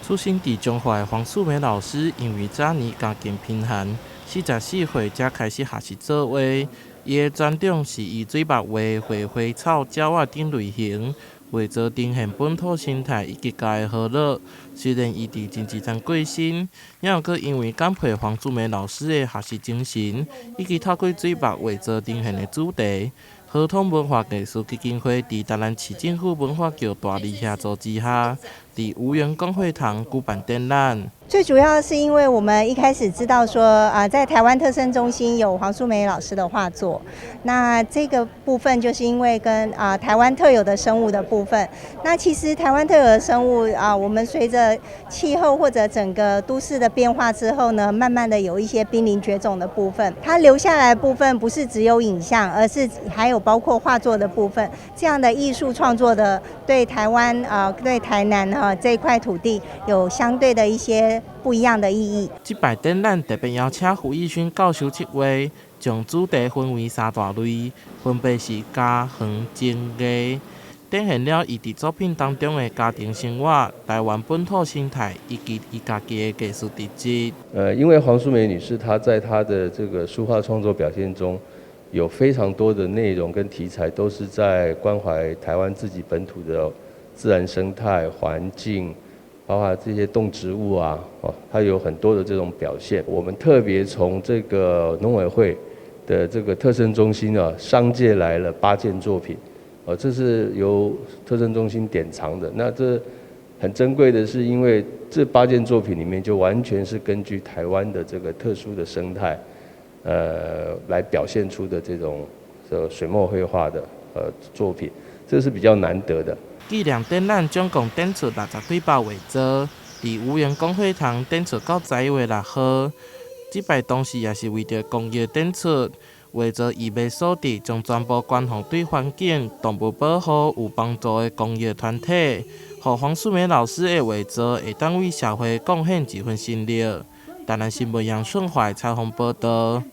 出生伫中华的黄素梅老师，因为早年家境贫寒，44岁才开始学习做画。伊的专长是以水墨画、绘花草、鸟仔等类型，画作呈现本土生态以及家的和乐。虽然伊伫真济站过身，也有阁因为感佩黄素梅老师的学习精神，以及透过水墨画作呈现的主题。合同文化艺术基金会伫台南市政府文化局大力协助之下，伫无缘公会堂举办展览。最主要是因为我们一开始知道说，在台湾特生中心有黄素梅老师的画作，那这个部分就是因为跟台湾特有的生物的部分。那其实台湾特有的生物我们随着气候或者整个都市的变化之后呢，慢慢的有一些濒临绝种的部分。它留下来的部分不是只有影像，而是还有包括画作的部分。这样的艺术创作的对台湾对台南这一块土地有相对的一些不一样的意义。这摆展览特别邀请胡义勋教授策划，将主题分为3大类，分别是家、园、情、艺，展现了伊伫作品当中的家庭生活、台湾本土生态以及伊家己的艺术特质。因为黄素梅女士她在她的这个书画创作表现中，有非常多的内容跟题材都是在关怀台湾自己本土的自然生态环境。包括这些动植物它有很多的这种表现。我们特别从这个农委会的这个特生中心商借来了8件作品，这是由特生中心典藏的。那这很珍贵的是，因为这8件作品里面就完全是根据台湾的这个特殊的生态，来表现出的这种水墨绘画的作品，这是比较难得的。纪念展览总共展出60几包画作，伫无缘公会堂展出到11月6号。这摆同时也是为着公益展出，画作意味所伫，将全部捐予对环境、动物保护有帮助的公益团体，让黄素梅老师的画作会当为社会贡献一份心力。台南新闻杨顺怀采访报道。